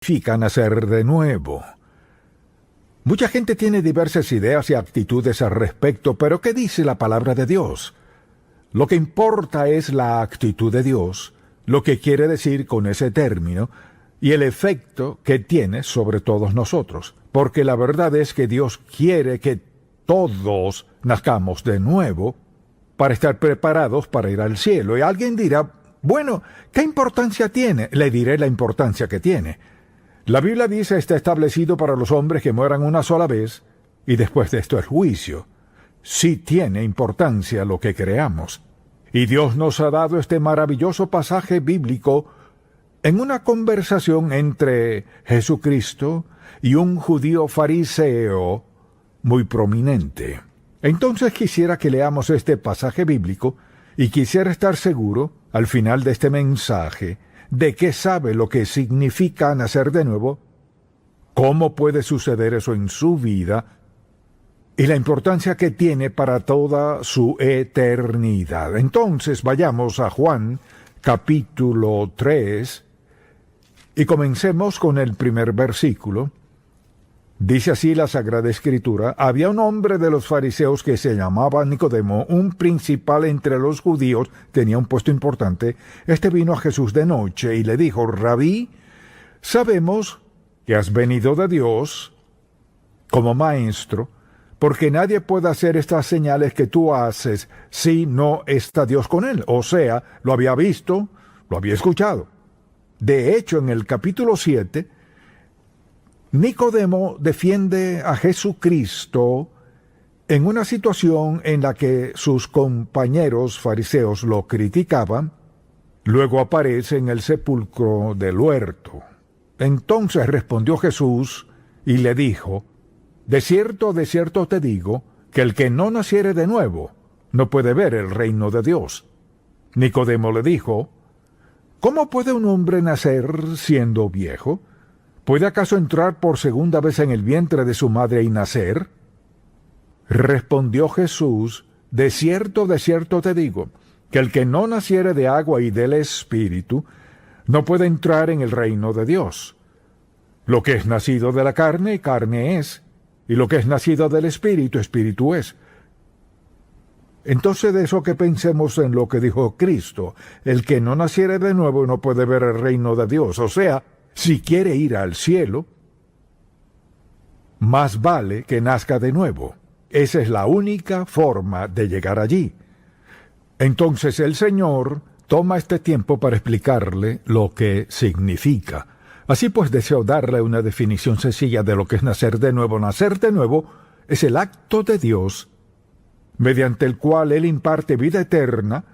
significa nacer de nuevo. Mucha gente tiene diversas ideas y actitudes al respecto, pero ¿qué dice la palabra de Dios? Lo que importa es la actitud de Dios, lo que quiere decir con ese término, y el efecto que tiene sobre todos nosotros. Porque la verdad es que Dios quiere que todos nazcamos de nuevo para estar preparados para ir al cielo. Y alguien dirá, bueno, ¿qué importancia tiene? Le diré la importancia que tiene. La Biblia dice está establecido para los hombres que mueran una sola vez y después de esto el juicio. Sí tiene importancia lo que creamos. Y Dios nos ha dado este maravilloso pasaje bíblico en una conversación entre Jesucristo y un judío fariseo muy prominente. Entonces quisiera que leamos este pasaje bíblico y quisiera estar seguro, al final de este mensaje, de qué sabe lo que significa nacer de nuevo, cómo puede suceder eso en su vida y la importancia que tiene para toda su eternidad. Entonces vayamos a Juan capítulo 3 y comencemos con el primer versículo. Dice así la Sagrada Escritura: había un hombre de los fariseos que se llamaba Nicodemo, un principal entre los judíos, tenía un puesto importante. Este vino a Jesús de noche y le dijo: Rabí, sabemos que has venido de Dios como maestro, porque nadie puede hacer estas señales que tú haces si no está Dios con él. O sea, lo había visto, lo había escuchado. De hecho, en el capítulo 7, Nicodemo defiende a Jesucristo en una situación en la que sus compañeros fariseos lo criticaban. Luego aparece en el sepulcro del huerto. Entonces respondió Jesús y le dijo: de cierto te digo, que el que no naciere de nuevo no puede ver el reino de Dios. Nicodemo le dijo: ¿cómo puede un hombre nacer siendo viejo? ¿Puede acaso entrar por segunda vez en el vientre de su madre y nacer? Respondió Jesús: de cierto te digo, que el que no naciere de agua y del Espíritu no puede entrar en el reino de Dios. Lo que es nacido de la carne, carne es, y lo que es nacido del Espíritu, Espíritu es. Entonces de eso que pensemos en lo que dijo Cristo: el que no naciere de nuevo no puede ver el reino de Dios. O sea, si quiere ir al cielo, más vale que nazca de nuevo. Esa es la única forma de llegar allí. Entonces el Señor toma este tiempo para explicarle lo que significa. Así pues, deseo darle una definición sencilla de lo que es nacer de nuevo. Nacer de nuevo es el acto de Dios mediante el cual Él imparte vida eterna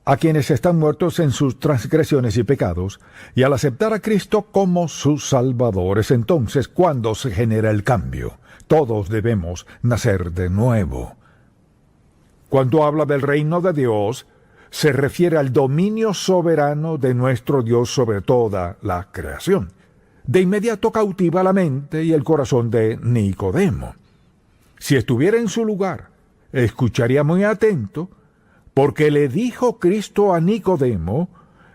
a quienes están muertos en sus transgresiones y pecados, y al aceptar a Cristo como sus salvadores, entonces, ¿cuándo se genera el cambio? Todos debemos nacer de nuevo. Cuando habla del reino de Dios, se refiere al dominio soberano de nuestro Dios sobre toda la creación. De inmediato cautiva la mente y el corazón de Nicodemo. Si estuviera en su lugar, escucharía muy atento, porque le dijo Cristo a Nicodemo,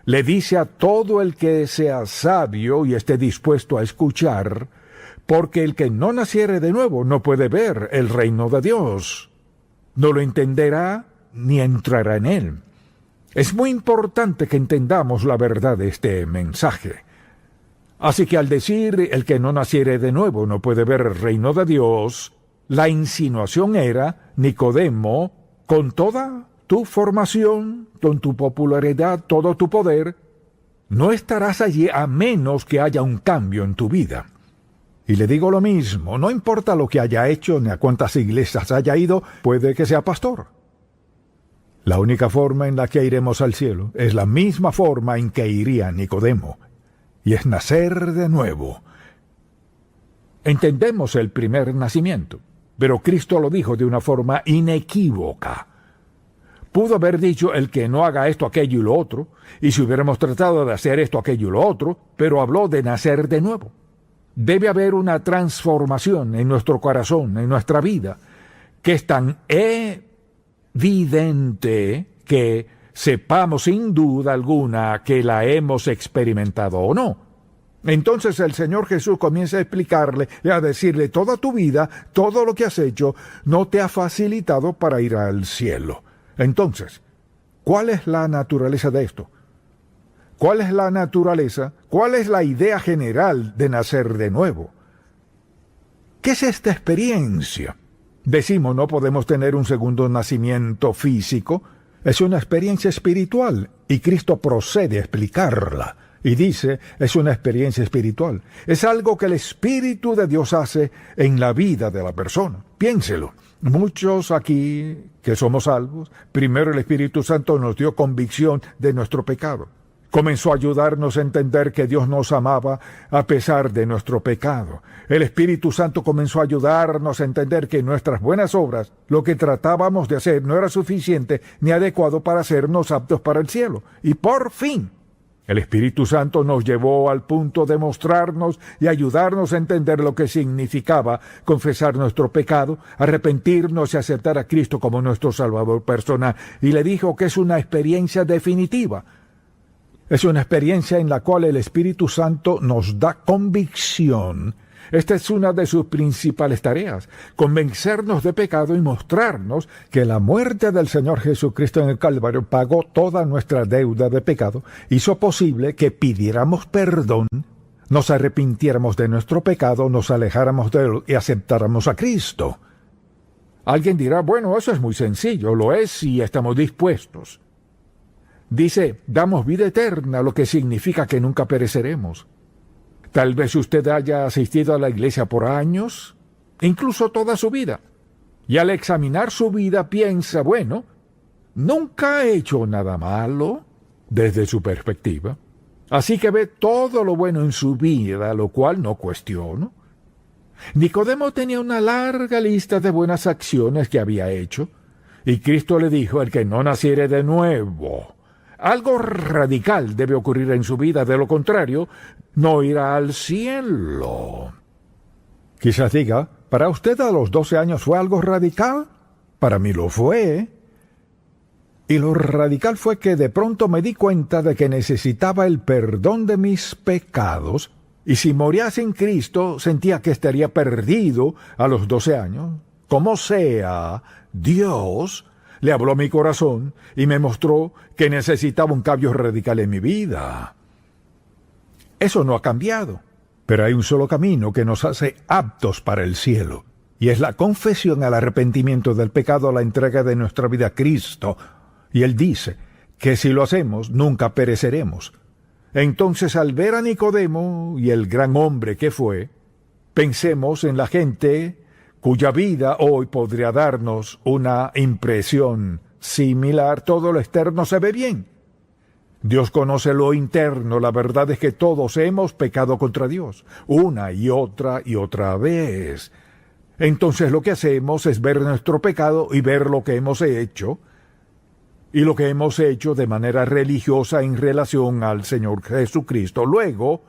le dice a todo el que sea sabio y esté dispuesto a escuchar, porque el que no naciere de nuevo no puede ver el reino de Dios. No lo entenderá ni entrará en él. Es muy importante que entendamos la verdad de este mensaje. Así que al decir el que no naciere de nuevo no puede ver el reino de Dios, la insinuación era: Nicodemo, con toda tu formación, con tu popularidad, todo tu poder, no estarás allí a menos que haya un cambio en tu vida. Y le digo lo mismo, no importa lo que haya hecho ni a cuántas iglesias haya ido, puede que sea pastor. La única forma en la que iremos al cielo es la misma forma en que iría Nicodemo, y es nacer de nuevo. Entendemos el primer nacimiento, pero Cristo lo dijo de una forma inequívoca. Pudo haber dicho: el que no haga esto, aquello y lo otro, y si hubiéramos tratado de hacer esto, aquello y lo otro, pero habló de nacer de nuevo. Debe haber una transformación en nuestro corazón, en nuestra vida, que es tan evidente que sepamos sin duda alguna que la hemos experimentado o no. Entonces el Señor Jesús comienza a explicarle y a decirle: toda tu vida, todo lo que has hecho, no te ha facilitado para ir al cielo. Entonces, ¿cuál es la naturaleza de esto? ¿Cuál es la naturaleza? ¿Cuál es la idea general de nacer de nuevo? ¿Qué es esta experiencia? Decimos, no podemos tener un segundo nacimiento físico. Es una experiencia espiritual y Cristo procede a explicarla. Y dice, es una experiencia espiritual. Es algo que el Espíritu de Dios hace en la vida de la persona. Piénselo. Muchos aquí que somos salvos, primero el Espíritu Santo nos dio convicción de nuestro pecado. Comenzó a ayudarnos a entender que Dios nos amaba a pesar de nuestro pecado. El Espíritu Santo comenzó a ayudarnos a entender que nuestras buenas obras, lo que tratábamos de hacer, no era suficiente ni adecuado para hacernos aptos para el cielo. Y por fin, el Espíritu Santo nos llevó al punto de mostrarnos y ayudarnos a entender lo que significaba confesar nuestro pecado, arrepentirnos y aceptar a Cristo como nuestro Salvador personal. Y le dijo que es una experiencia definitiva. Es una experiencia en la cual el Espíritu Santo nos da convicción. Esta es una de sus principales tareas, convencernos de pecado y mostrarnos que la muerte del Señor Jesucristo en el Calvario pagó toda nuestra deuda de pecado, hizo posible que pidiéramos perdón, nos arrepintiéramos de nuestro pecado, nos alejáramos de él y aceptáramos a Cristo. Alguien dirá, bueno, eso es muy sencillo, lo es si estamos dispuestos. Dice, damos vida eterna, lo que significa que nunca pereceremos. Tal vez usted haya asistido a la iglesia por años, incluso toda su vida, y al examinar su vida piensa, bueno, nunca he hecho nada malo desde su perspectiva, así que ve todo lo bueno en su vida, lo cual no cuestiono. Nicodemo tenía una larga lista de buenas acciones que había hecho, y Cristo le dijo, el que no naciere de nuevo, algo radical debe ocurrir en su vida, de lo contrario, no irá al cielo. Quizás diga, ¿para usted a los 12 años fue algo radical? Para mí lo fue. Y lo radical fue que de pronto me di cuenta de que necesitaba el perdón de mis pecados, y si moría sin Cristo, sentía que estaría perdido a los 12 años. Como sea, Dios le habló a mi corazón y me mostró que necesitaba un cambio radical en mi vida. Eso no ha cambiado, pero hay un solo camino que nos hace aptos para el cielo, y es la confesión al arrepentimiento del pecado, la entrega de nuestra vida a Cristo. Y Él dice que si lo hacemos, nunca pereceremos. Entonces, al ver a Nicodemo y el gran hombre que fue, pensemos en la gente cuya vida hoy podría darnos una impresión similar. Todo lo externo se ve bien. Dios conoce lo interno. La verdad es que todos hemos pecado contra Dios, una y otra vez. Entonces lo que hacemos es ver nuestro pecado y ver lo que hemos hecho, y lo que hemos hecho de manera religiosa en relación al Señor Jesucristo. Luego,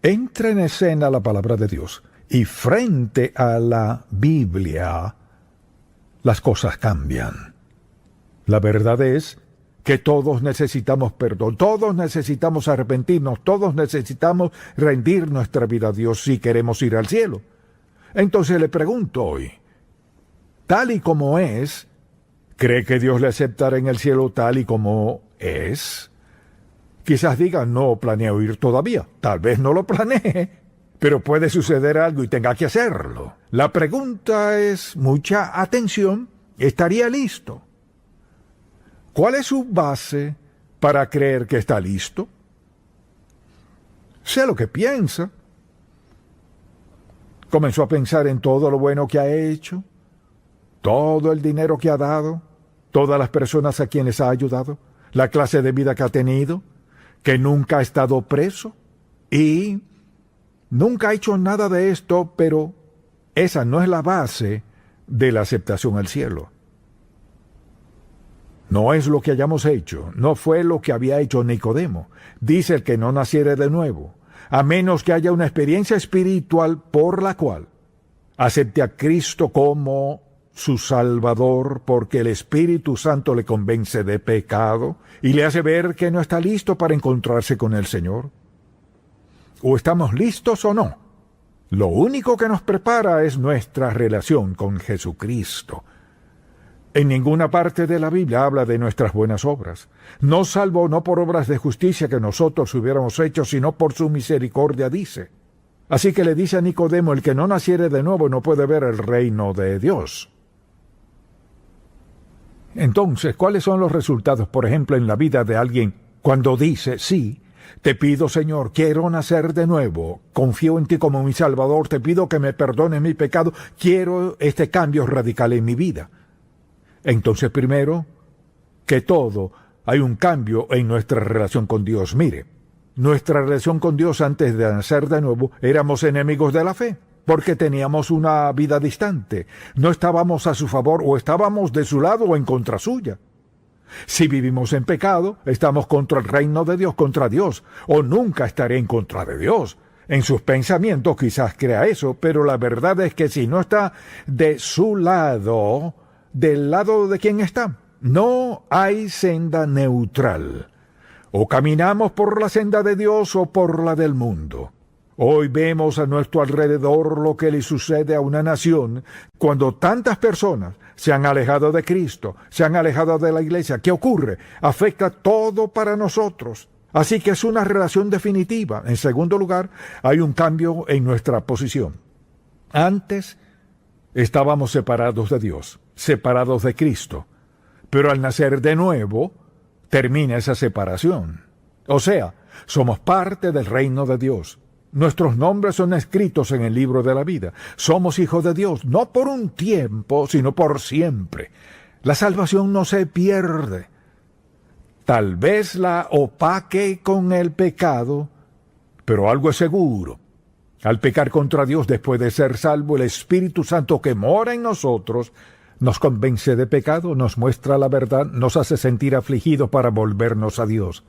entra en escena la palabra de Dios. Y frente a la Biblia, las cosas cambian. La verdad es que todos necesitamos perdón, todos necesitamos arrepentirnos, todos necesitamos rendir nuestra vida a Dios si queremos ir al cielo. Entonces le pregunto hoy, tal y como es, ¿cree que Dios le aceptará en el cielo tal y como es? Quizás diga, no planeo ir todavía, tal vez no lo planee, pero puede suceder algo y tenga que hacerlo. La pregunta es, mucha atención, ¿estaría listo? ¿Cuál es su base para creer que está listo? Sé lo que piensa. Comenzó a pensar en todo lo bueno que ha hecho, todo el dinero que ha dado, todas las personas a quienes ha ayudado, la clase de vida que ha tenido, que nunca ha estado preso y nunca ha hecho nada de esto, pero esa no es la base de la aceptación al cielo. No es lo que hayamos hecho, no fue lo que había hecho Nicodemo. Dice el que no naciere de nuevo, a menos que haya una experiencia espiritual por la cual acepte a Cristo como su Salvador, porque el Espíritu Santo le convence de pecado y le hace ver que no está listo para encontrarse con el Señor. o estamos listos o no. Lo único que nos prepara es nuestra relación con Jesucristo. En ninguna parte de la Biblia habla de nuestras buenas obras. Nos salvó no por obras de justicia que nosotros hubiéramos hecho, sino por su misericordia, dice. Así que le dice a Nicodemo, el que no naciere de nuevo no puede ver el reino de Dios. Entonces, ¿cuáles son los resultados, por ejemplo, en la vida de alguien cuando dice, sí, te pido, Señor, quiero nacer de nuevo, confío en ti como mi Salvador, te pido que me perdones mi pecado, quiero este cambio radical en mi vida? Entonces, primero que todo, hay un cambio en nuestra relación con Dios. Mire, nuestra relación con Dios antes de nacer de nuevo, éramos enemigos de la fe, porque teníamos una vida distante. No estábamos a su favor, o estábamos de su lado o en contra suya. Si vivimos en pecado, estamos contra el reino de Dios, contra Dios, o nunca estaré en contra de Dios. En sus pensamientos quizás crea eso, pero la verdad es que si no está de su lado, ¿del lado de quién está? No hay senda neutral. O caminamos por la senda de Dios o por la del mundo. Hoy vemos a nuestro alrededor lo que le sucede a una nación cuando tantas personas se han alejado de Cristo, se han alejado de la iglesia. ¿Qué ocurre? Afecta todo para nosotros. Así que es una relación definitiva. En segundo lugar, hay un cambio en nuestra posición. Antes estábamos separados de Dios, separados de Cristo, pero al nacer de nuevo, termina esa separación. O sea, somos parte del reino de Dios. Nuestros nombres son escritos en el libro de la vida. Somos hijos de Dios, no por un tiempo, sino por siempre. La salvación no se pierde. Tal vez la opaque con el pecado, pero algo es seguro. Al pecar contra Dios después de ser salvo, el Espíritu Santo que mora en nosotros nos convence de pecado, nos muestra la verdad, nos hace sentir afligidos para volvernos a Dios.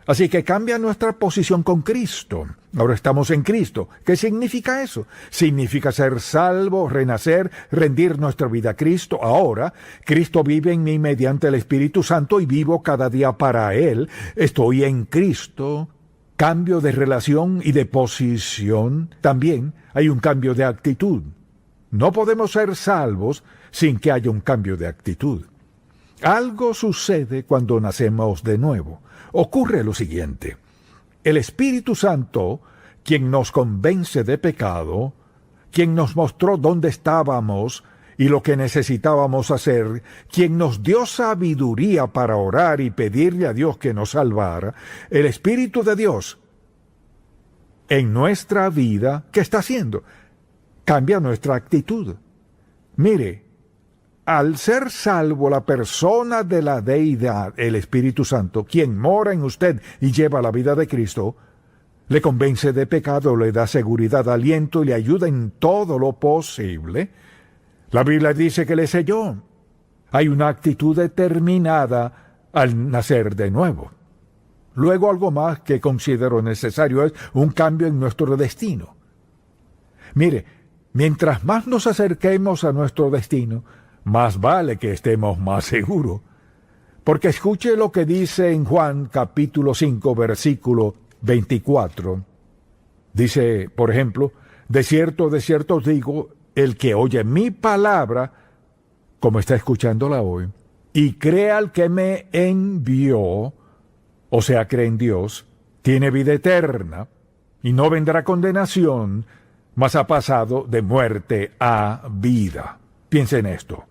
Así que cambia nuestra posición con Cristo. Ahora estamos en Cristo. ¿Qué significa eso? Significa ser salvo, renacer, rendir nuestra vida a Cristo. Ahora, Cristo vive en mí mediante el Espíritu Santo y vivo cada día para Él. Estoy en Cristo. Cambio de relación y de posición. También hay un cambio de actitud. No podemos ser salvos sin que haya un cambio de actitud. Algo sucede cuando nacemos de nuevo. Ocurre lo siguiente. El Espíritu Santo, quien nos convence de pecado, quien nos mostró dónde estábamos y lo que necesitábamos hacer, quien nos dio sabiduría para orar y pedirle a Dios que nos salvara, el Espíritu de Dios en nuestra vida, ¿qué está haciendo? Cambia nuestra actitud. Mire, al ser salvo la persona de la deidad, el Espíritu Santo, quien mora en usted y lleva la vida de Cristo, le convence de pecado, le da seguridad, aliento y le ayuda en todo lo posible. La Biblia dice que le selló. Hay una actitud determinada al nacer de nuevo. Luego algo más que considero necesario es un cambio en nuestro destino. Mire, mientras más nos acerquemos a nuestro destino, más vale que estemos más seguros. Porque escuche lo que dice en Juan capítulo 5, versículo 24. Dice, por ejemplo, de cierto os digo, el que oye mi palabra, como está escuchándola hoy, y cree al que me envió, o sea, cree en Dios, tiene vida eterna, y no vendrá condenación, mas ha pasado de muerte a vida. Piensa en esto.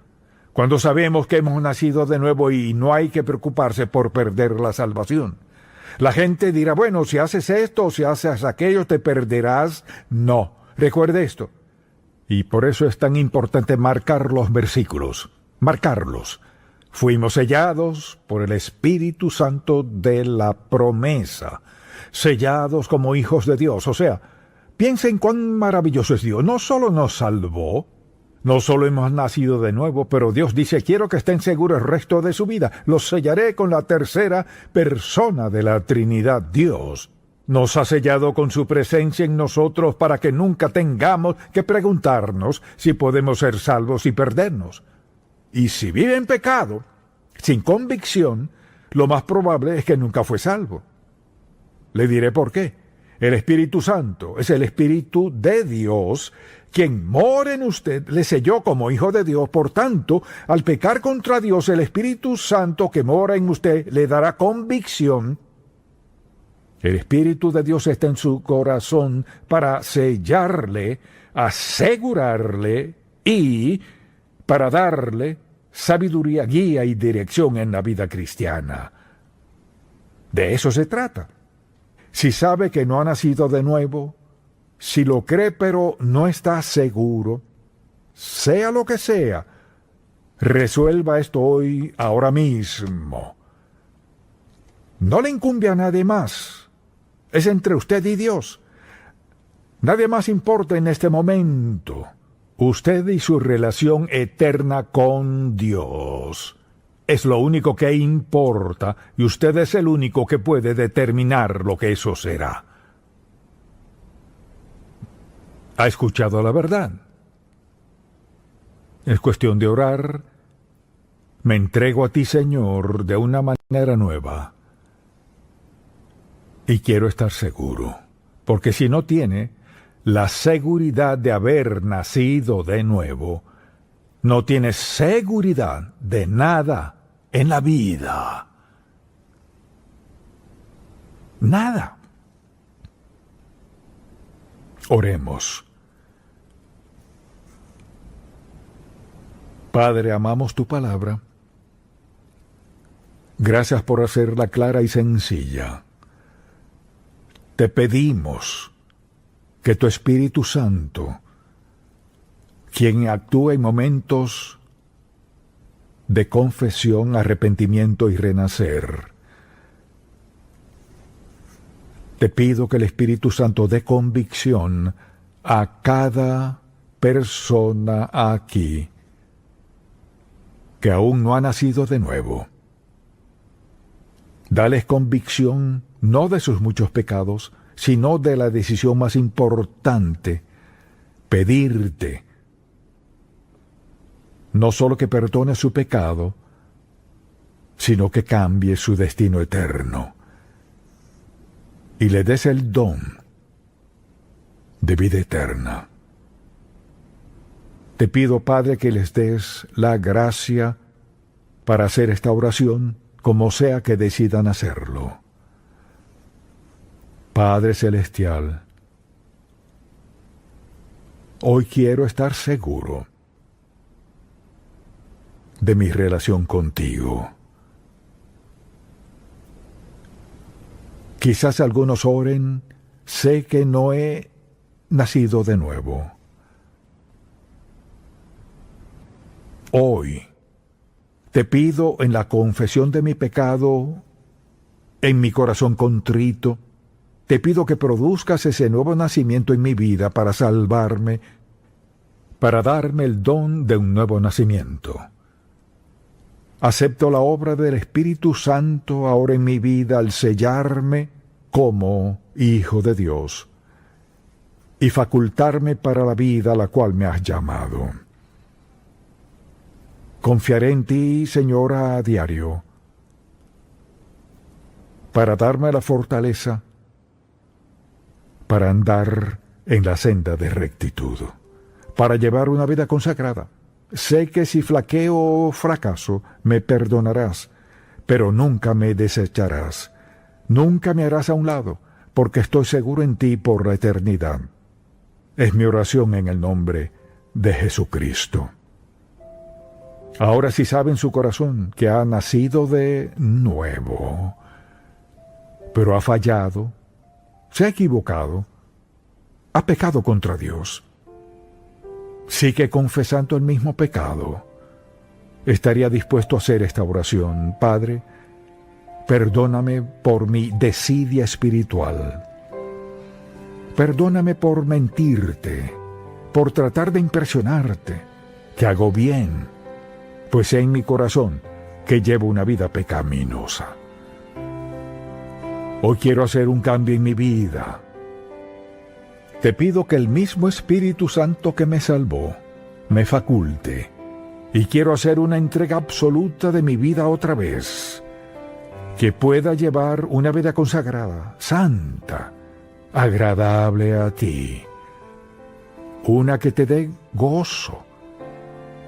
Cuando sabemos que hemos nacido de nuevo y no hay que preocuparse por perder la salvación. La gente dirá, bueno, si haces esto o si haces aquello te perderás. No, recuerde esto. Y por eso es tan importante marcar los versículos, marcarlos. Fuimos sellados por el Espíritu Santo de la promesa, sellados como hijos de Dios. O sea, piensen cuán maravilloso es Dios. No solo nos salvó, no solo hemos nacido de nuevo, pero Dios dice, quiero que estén seguros el resto de su vida. Los sellaré con la tercera persona de la Trinidad. Dios nos ha sellado con su presencia en nosotros para que nunca tengamos que preguntarnos si podemos ser salvos y perdernos. Y si vive en pecado, sin convicción, lo más probable es que nunca fue salvo. Le diré por qué. El Espíritu Santo es el Espíritu de Dios, quien mora en usted, le selló como hijo de Dios. Por tanto, al pecar contra Dios, el Espíritu Santo que mora en usted le dará convicción. El Espíritu de Dios está en su corazón para sellarle, asegurarle y para darle sabiduría, guía y dirección en la vida cristiana. De eso se trata. Si sabe que no ha nacido de nuevo, si lo cree pero no está seguro, sea lo que sea, resuelva esto hoy, ahora mismo. No le incumbe a nadie más. Es entre usted y Dios. Nadie más importa en este momento. Usted y su relación eterna con Dios. Es lo único que importa, y usted es el único que puede determinar lo que eso será. ¿Ha escuchado la verdad? Es cuestión de orar. Me entrego a ti, Señor, de una manera nueva. Y quiero estar seguro, porque si no tiene la seguridad de haber nacido de nuevo, no tiene seguridad de nada en la vida. Nada. Oremos. Padre, amamos tu palabra. Gracias por hacerla clara y sencilla. Te pedimos que tu Espíritu Santo, quien actúa en momentos de confesión, arrepentimiento y renacer, te pido que el Espíritu Santo dé convicción a cada persona aquí que aún no ha nacido de nuevo. Dales convicción no de sus muchos pecados, sino de la decisión más importante, pedirte no solo que perdone su pecado, sino que cambie su destino eterno y le des el don de vida eterna. Te pido, Padre, que les des la gracia para hacer esta oración, como sea que decidan hacerlo. Padre Celestial, hoy quiero estar seguro de mi relación contigo. Quizás algunos oren, sé que no he nacido de nuevo. Hoy te pido en la confesión de mi pecado, en mi corazón contrito, te pido que produzcas ese nuevo nacimiento en mi vida para salvarme, para darme el don de un nuevo nacimiento. Acepto la obra del Espíritu Santo ahora en mi vida al sellarme como hijo de Dios y facultarme para la vida a la cual me has llamado. Confiaré en ti, Señor, a diario, para darme la fortaleza para andar en la senda de rectitud, para llevar una vida consagrada. Sé que si flaqueo o fracaso, me perdonarás, pero nunca me desecharás. Nunca me harás a un lado, porque estoy seguro en ti por la eternidad. Es mi oración en el nombre de Jesucristo. Ahora sí sabe en su corazón que ha nacido de nuevo, pero ha fallado, se ha equivocado, ha pecado contra Dios. Sigue confesando el mismo pecado. Estaría dispuesto a hacer esta oración. Padre, perdóname por mi desidia espiritual. Perdóname por mentirte, por tratar de impresionarte, que hago bien, pues sé en mi corazón que llevo una vida pecaminosa. Hoy quiero hacer un cambio en mi vida. Te pido que el mismo Espíritu Santo que me salvó me faculte, y quiero hacer una entrega absoluta de mi vida otra vez, que pueda llevar una vida consagrada, santa, agradable a ti, una que te dé gozo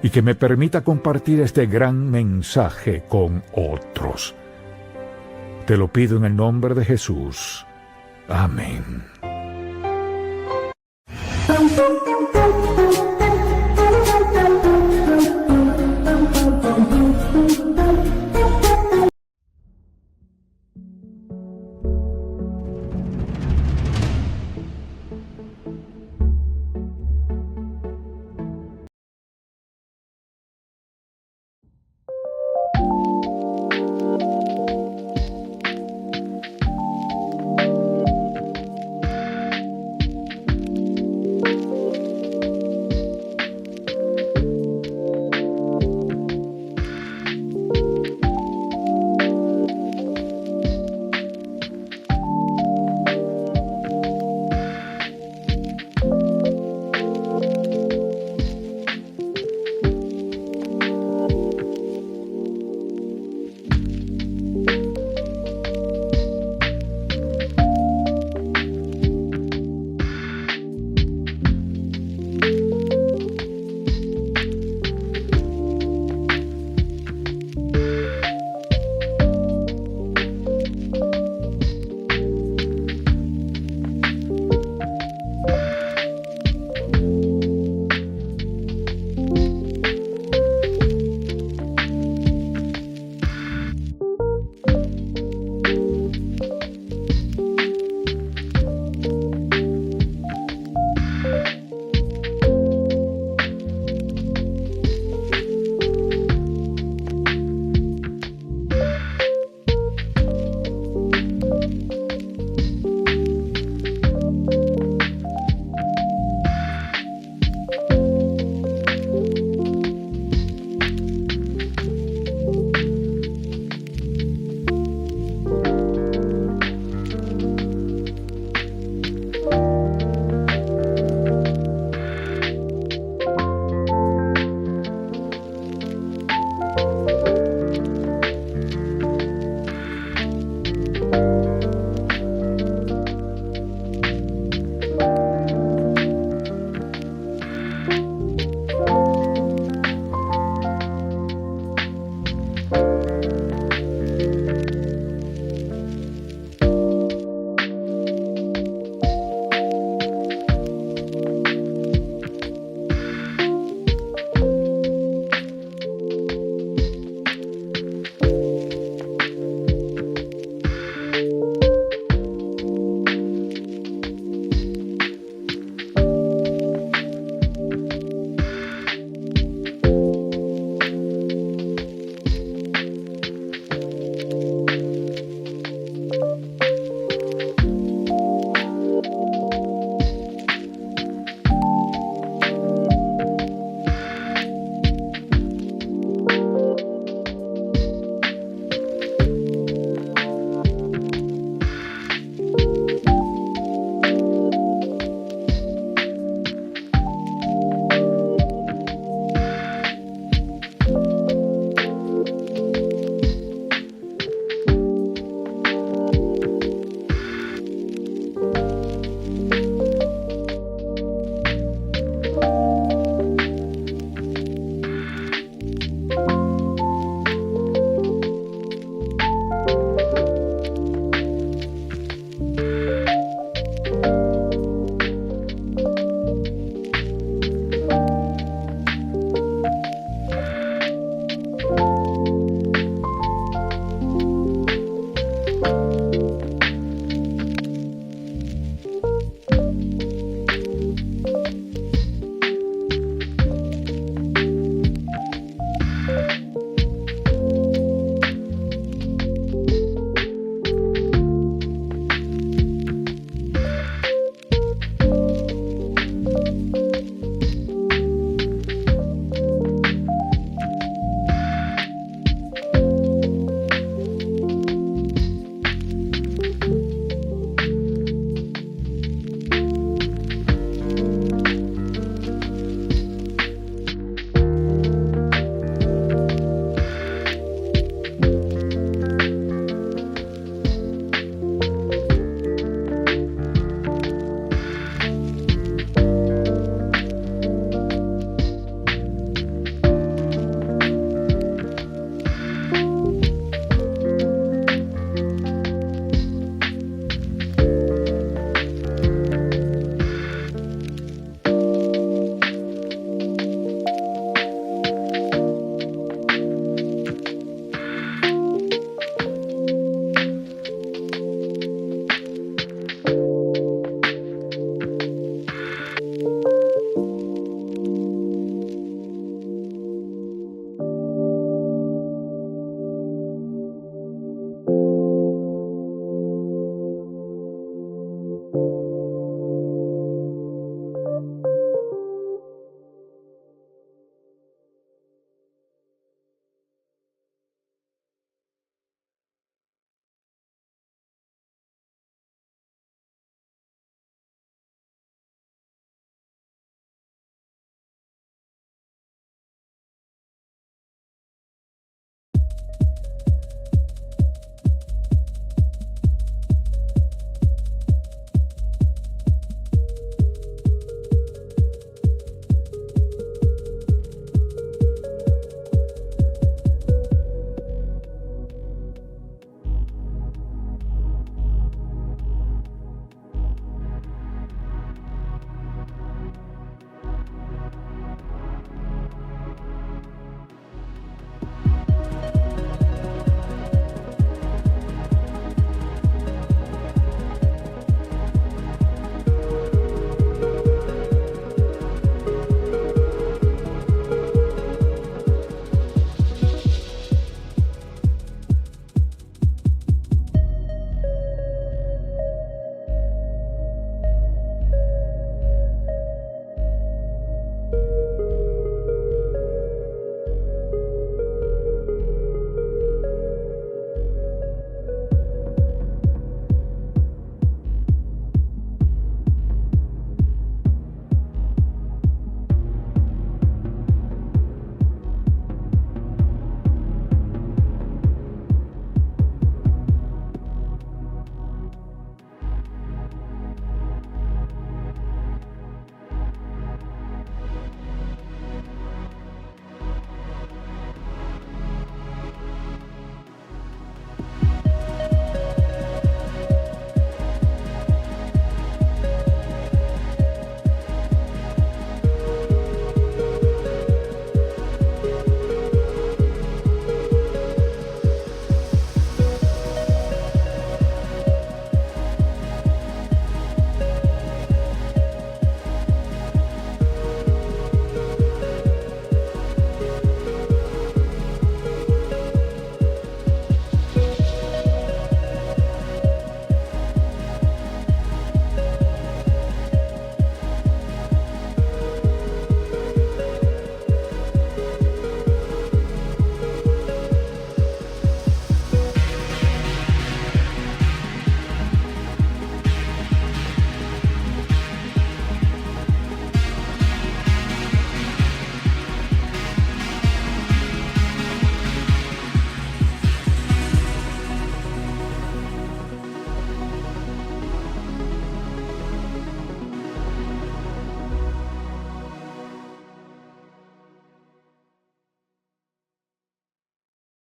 y que me permita compartir este gran mensaje con otros. Te lo pido en el nombre de Jesús. Amén.